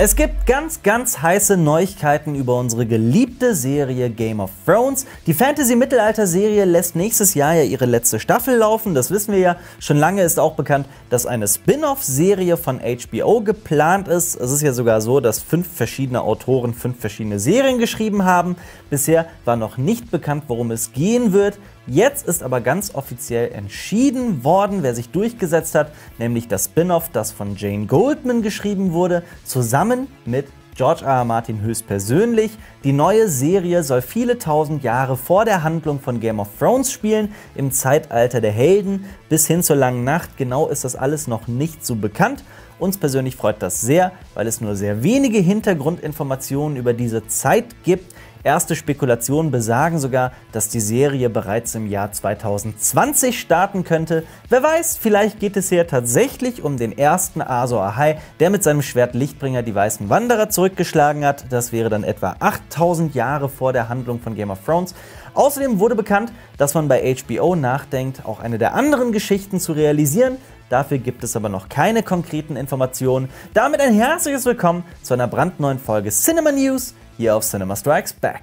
Es gibt ganz heiße Neuigkeiten über unsere geliebte Serie Game of Thrones. Die Fantasy-Mittelalter-Serie lässt nächstes Jahr ja ihre letzte Staffel laufen, das wissen wir ja. Schon lange ist auch bekannt, dass eine Spin-off-Serie von HBO geplant ist. Es ist ja sogar so, dass 5 verschiedene Autoren 5 verschiedene Serien geschrieben haben. Bisher war noch nicht bekannt, worum es gehen wird. Jetzt ist aber ganz offiziell entschieden worden, wer sich durchgesetzt hat, nämlich das Spin-off, das von Jane Goldman geschrieben wurde, zusammen mit George R. R. Martin höchstpersönlich. Die neue Serie soll viele tausend Jahre vor der Handlung von Game of Thrones spielen, im Zeitalter der Helden bis hin zur langen Nacht. Genau ist das alles noch nicht so bekannt. Uns persönlich freut das sehr, weil es nur sehr wenige Hintergrundinformationen über diese Zeit gibt. Erste Spekulationen besagen sogar, dass die Serie bereits im Jahr 2020 starten könnte. Wer weiß, vielleicht geht es hier tatsächlich um den ersten Azor Ahai, der mit seinem Schwert Lichtbringer die Weißen Wanderer zurückgeschlagen hat. Das wäre dann etwa 8000 Jahre vor der Handlung von Game of Thrones. Außerdem wurde bekannt, dass man bei HBO nachdenkt, auch eine der anderen Geschichten zu realisieren. Dafür gibt es aber noch keine konkreten Informationen. Damit ein herzliches Willkommen zu einer brandneuen Folge Cinema News hier auf Cinema Strikes Back.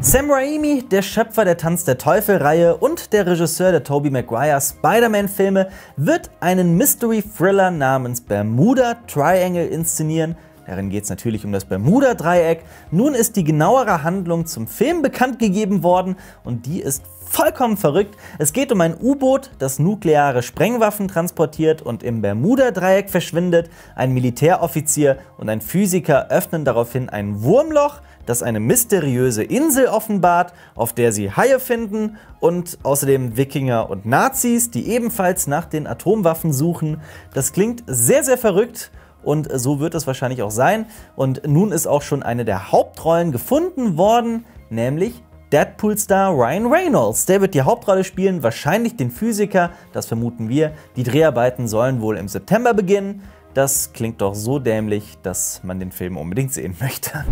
Sam Raimi, der Schöpfer der Tanz der Teufel-Reihe und der Regisseur der Tobey Maguire Spider-Man-Filme, wird einen Mystery-Thriller namens Bermuda Triangle inszenieren. Darin geht es natürlich um das Bermuda-Dreieck. Nun ist die genauere Handlung zum Film bekannt gegeben worden und die ist vollkommen verrückt. Es geht um ein U-Boot, das nukleare Sprengwaffen transportiert und im Bermuda-Dreieck verschwindet. Ein Militäroffizier und ein Physiker öffnen daraufhin ein Wurmloch, das eine mysteriöse Insel offenbart, auf der sie Haie finden und außerdem Wikinger und Nazis, die ebenfalls nach den Atomwaffen suchen. Das klingt sehr verrückt. Und so wird es wahrscheinlich auch sein. Und nun ist auch schon eine der Hauptrollen gefunden worden, nämlich Deadpool-Star Ryan Reynolds. Der wird die Hauptrolle spielen, wahrscheinlich den Physiker, das vermuten wir. Die Dreharbeiten sollen wohl im September beginnen. Das klingt doch so dämlich, dass man den Film unbedingt sehen möchte.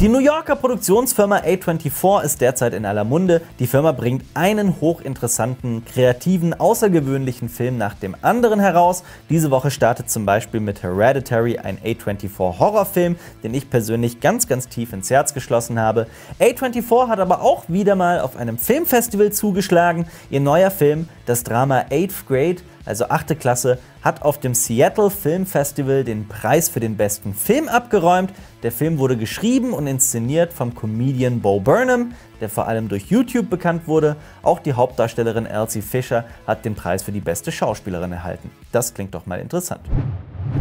Die New Yorker Produktionsfirma A24 ist derzeit in aller Munde. Die Firma bringt einen hochinteressanten, kreativen, außergewöhnlichen Film nach dem anderen heraus. Diese Woche startet zum Beispiel mit Hereditary ein A24 Horrorfilm, den ich persönlich ganz tief ins Herz geschlossen habe. A24 hat aber auch wieder mal auf einem Filmfestival zugeschlagen. Ihr neuer Film, das Drama 8th Grade, also 8. Klasse, hat auf dem Seattle Film Festival den Preis für den besten Film abgeräumt. Der Film wurde geschrieben und inszeniert vom Comedian Bo Burnham, der vor allem durch YouTube bekannt wurde. Auch die Hauptdarstellerin Elsie Fisher hat den Preis für die beste Schauspielerin erhalten. Das klingt doch mal interessant.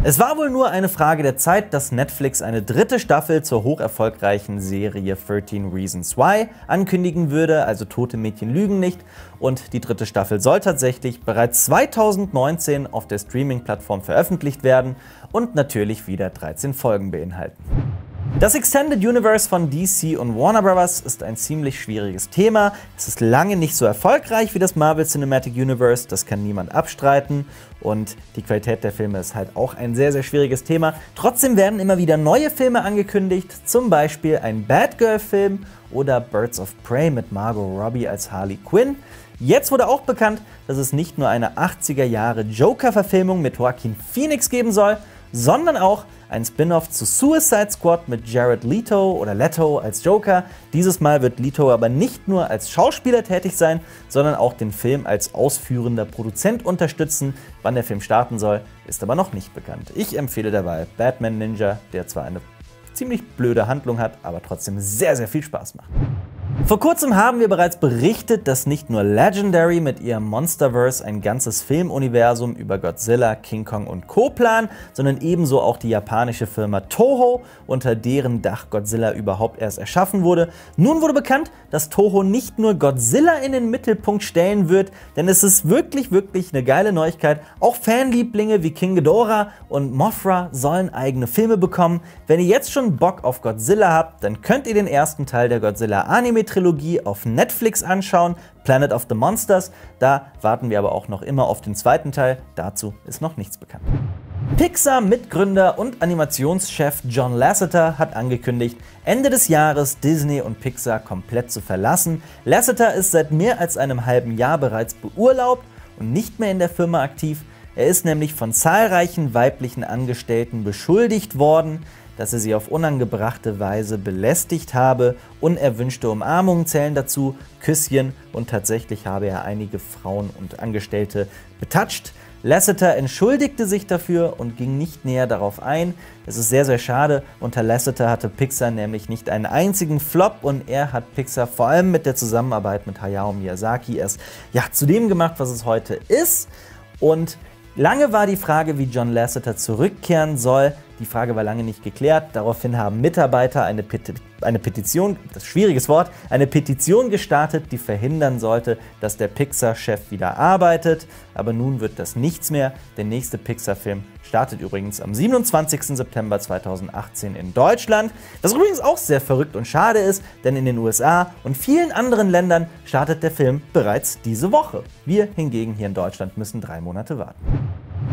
Es war wohl nur eine Frage der Zeit, dass Netflix eine 3. Staffel zur hocherfolgreichen Serie 13 Reasons Why ankündigen würde, also Tote Mädchen lügen nicht. Und die 3. Staffel soll tatsächlich bereits 2019 auf der Streaming-Plattform veröffentlicht werden und natürlich wieder 13 Folgen beinhalten. Das Extended Universe von DC und Warner Bros. Ist ein ziemlich schwieriges Thema. Es ist lange nicht so erfolgreich wie das Marvel Cinematic Universe, das kann niemand abstreiten. Und die Qualität der Filme ist halt auch ein sehr schwieriges Thema. Trotzdem werden immer wieder neue Filme angekündigt, zum Beispiel ein Batgirl-Film oder Birds of Prey mit Margot Robbie als Harley Quinn. Jetzt wurde auch bekannt, dass es nicht nur eine 80er Jahre Joker-Verfilmung mit Joaquin Phoenix geben soll, sondern auch ein Spin-off zu Suicide Squad mit Jared Leto als Joker. Dieses Mal wird Leto aber nicht nur als Schauspieler tätig sein, sondern auch den Film als ausführender Produzent unterstützen. Wann der Film starten soll, ist aber noch nicht bekannt. Ich empfehle dabei Batman Ninja, der zwar eine ziemlich blöde Handlung hat, aber trotzdem sehr viel Spaß macht. Vor kurzem haben wir bereits berichtet, dass nicht nur Legendary mit ihrem Monsterverse ein ganzes Filmuniversum über Godzilla, King Kong und Co. planen, sondern ebenso auch die japanische Firma Toho, unter deren Dach Godzilla überhaupt erst erschaffen wurde. Nun wurde bekannt, dass Toho nicht nur Godzilla in den Mittelpunkt stellen wird, denn es ist wirklich eine geile Neuigkeit. Auch Fanlieblinge wie King Ghidorah und Mothra sollen eigene Filme bekommen. Wenn ihr jetzt schon Bock auf Godzilla habt, dann könnt ihr den ersten Teil der Godzilla-Anime-Trilogie auf Netflix anschauen, Planet of the Monsters. Da warten wir aber auch noch immer auf den zweiten Teil, dazu ist noch nichts bekannt. Pixar-Mitgründer und Animationschef John Lasseter hat angekündigt, Ende des Jahres Disney und Pixar komplett zu verlassen. Lasseter ist seit mehr als einem halben Jahr bereits beurlaubt und nicht mehr in der Firma aktiv. Er ist nämlich von zahlreichen weiblichen Angestellten beschuldigt worden, dass er sie auf unangebrachte Weise belästigt habe. Unerwünschte Umarmungen zählen dazu, Küsschen, und tatsächlich habe er einige Frauen und Angestellte betatscht. Lasseter entschuldigte sich dafür und ging nicht näher darauf ein. Es ist sehr, sehr schade. Unter Lasseter hatte Pixar nämlich nicht einen einzigen Flop und er hat Pixar vor allem mit der Zusammenarbeit mit Hayao Miyazaki erst zu dem gemacht, was es heute ist. Und lange war die Frage, wie John Lasseter zurückkehren soll. Die Frage war lange nicht geklärt. Daraufhin haben Mitarbeiter eine Petition, das ist ein schwieriges Wort, eine Petition gestartet, die verhindern sollte, dass der Pixar-Chef wieder arbeitet. Aber nun wird das nichts mehr. Der nächste Pixar-Film startet übrigens am 27. September 2018 in Deutschland. Was übrigens auch sehr verrückt und schade ist, denn in den USA und vielen anderen Ländern startet der Film bereits diese Woche. Wir hingegen hier in Deutschland müssen 3 Monate warten.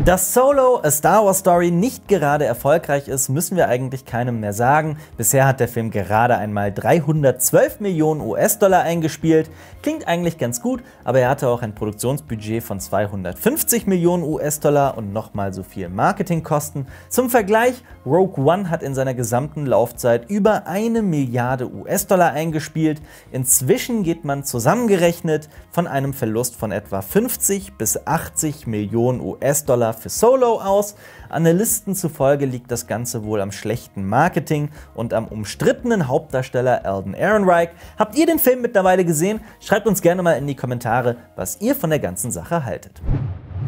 Dass Solo, A Star Wars Story, nicht gerade erfolgreich ist, müssen wir eigentlich keinem mehr sagen. Bisher hat der Film gerade einmal 312 Millionen US-Dollar eingespielt. Klingt eigentlich ganz gut, aber er hatte auch ein Produktionsbudget von 250 Millionen US-Dollar und nochmal so viel Marketingkosten. Zum Vergleich, Rogue One hat in seiner gesamten Laufzeit über 1 Milliarde US-Dollar eingespielt. Inzwischen geht man zusammengerechnet von einem Verlust von etwa 50 bis 80 Millionen US-Dollar für Solo aus. Analysten zufolge liegt das Ganze wohl am schlechten Marketing und am umstrittenen Hauptdarsteller Alden Ehrenreich. Habt ihr den Film mittlerweile gesehen? Schreibt uns gerne mal in die Kommentare, was ihr von der ganzen Sache haltet.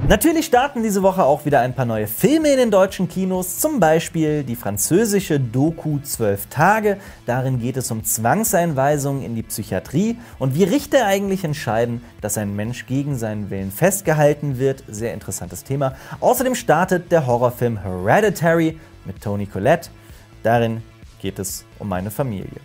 Natürlich starten diese Woche auch wieder ein paar neue Filme in den deutschen Kinos, zum Beispiel die französische Doku 12 Tage. Darin geht es um Zwangseinweisungen in die Psychiatrie und wie Richter eigentlich entscheiden, dass ein Mensch gegen seinen Willen festgehalten wird. Sehr interessantes Thema. Außerdem startet der Horrorfilm Hereditary mit Toni Collette. Darin geht es um eine Familie.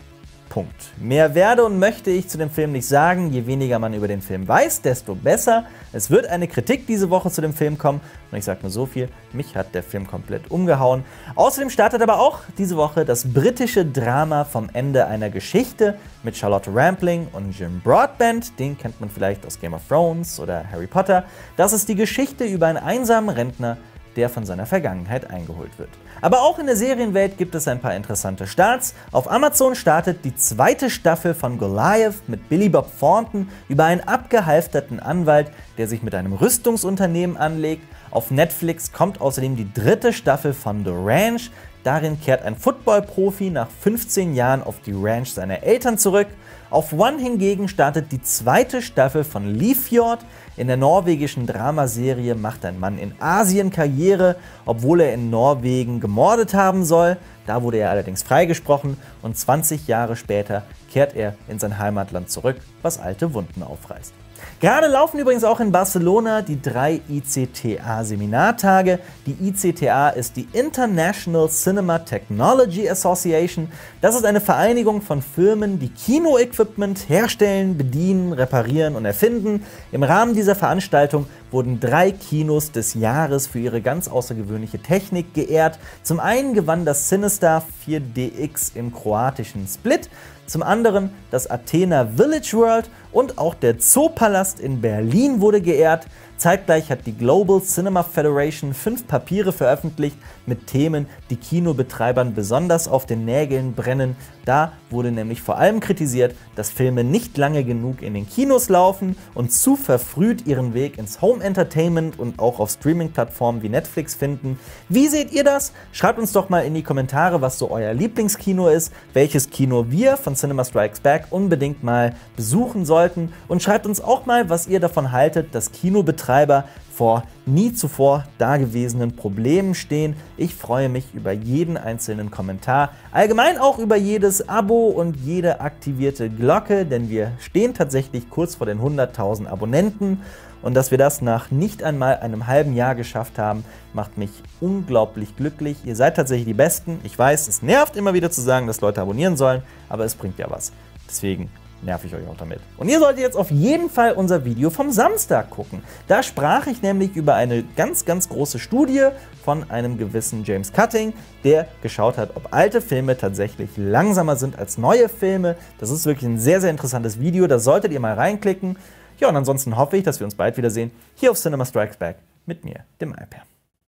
Punkt. Mehr werde und möchte ich zu dem Film nicht sagen. Je weniger man über den Film weiß, desto besser. Es wird eine Kritik diese Woche zu dem Film kommen. Und ich sage nur so viel, mich hat der Film komplett umgehauen. Außerdem startet aber auch diese Woche das britische Drama Vom Ende einer Geschichte mit Charlotte Rampling und Jim Broadbent. Den kennt man vielleicht aus Game of Thrones oder Harry Potter. Das ist die Geschichte über einen einsamen Rentner, der von seiner Vergangenheit eingeholt wird. Aber auch in der Serienwelt gibt es ein paar interessante Starts. Auf Amazon startet die 2. Staffel von Goliath mit Billy Bob Thornton über einen abgehalfterten Anwalt, der sich mit einem Rüstungsunternehmen anlegt. Auf Netflix kommt außerdem die 3. Staffel von The Ranch. Darin kehrt ein Football-Profi nach 15 Jahren auf die Ranch seiner Eltern zurück. Auf One hingegen startet die 2. Staffel von Leafjord. In der norwegischen Dramaserie macht ein Mann in Asien Karriere, obwohl er in Norwegen gemordet haben soll. Da wurde er allerdings freigesprochen und 20 Jahre später kehrt er in sein Heimatland zurück, was alte Wunden aufreißt. Gerade laufen übrigens auch in Barcelona die 3 ICTA-Seminartage. Die ICTA ist die International Cinema Technology Association. Das ist eine Vereinigung von Firmen, die Kino-Equipment herstellen, bedienen, reparieren und erfinden. Im Rahmen dieser Veranstaltung wurden 3 Kinos des Jahres für ihre ganz außergewöhnliche Technik geehrt. Zum einen gewann das Cinestar 4DX im kroatischen Split, zum anderen das Athena Village World und auch der Zoopalast in Berlin wurde geehrt. Zeitgleich hat die Global Cinema Federation 5 Papiere veröffentlicht mit Themen, die Kinobetreibern besonders auf den Nägeln brennen. Da wurde nämlich vor allem kritisiert, dass Filme nicht lange genug in den Kinos laufen und zu verfrüht ihren Weg ins Home Entertainment und auch auf Streaming-Plattformen wie Netflix finden. Wie seht ihr das? Schreibt uns doch mal in die Kommentare, was so euer Lieblingskino ist, welches Kino wir von Cinema Strikes Back unbedingt mal besuchen sollten und schreibt uns auch mal, was ihr davon haltet, dass Kinobetreiber vor nie zuvor dagewesenen Problemen stehen. Ich freue mich über jeden einzelnen Kommentar, allgemein auch über jedes Abo und jede aktivierte Glocke, denn wir stehen tatsächlich kurz vor den 100.000 Abonnenten und dass wir das nach nicht einmal einem halben Jahr geschafft haben, macht mich unglaublich glücklich. Ihr seid tatsächlich die Besten. Ich weiß, es nervt immer wieder zu sagen, dass Leute abonnieren sollen, aber es bringt ja was. Deswegen nerv ich euch auch damit. Und ihr solltet jetzt auf jeden Fall unser Video vom Samstag gucken. Da sprach ich nämlich über eine ganz, ganz große Studie von einem gewissen James Cutting, der geschaut hat, ob alte Filme tatsächlich langsamer sind als neue Filme. Das ist wirklich ein sehr, sehr interessantes Video. Da solltet ihr mal reinklicken. Ja, und ansonsten hoffe ich, dass wir uns bald wiedersehen hier auf Cinema Strikes Back mit mir, dem Alper.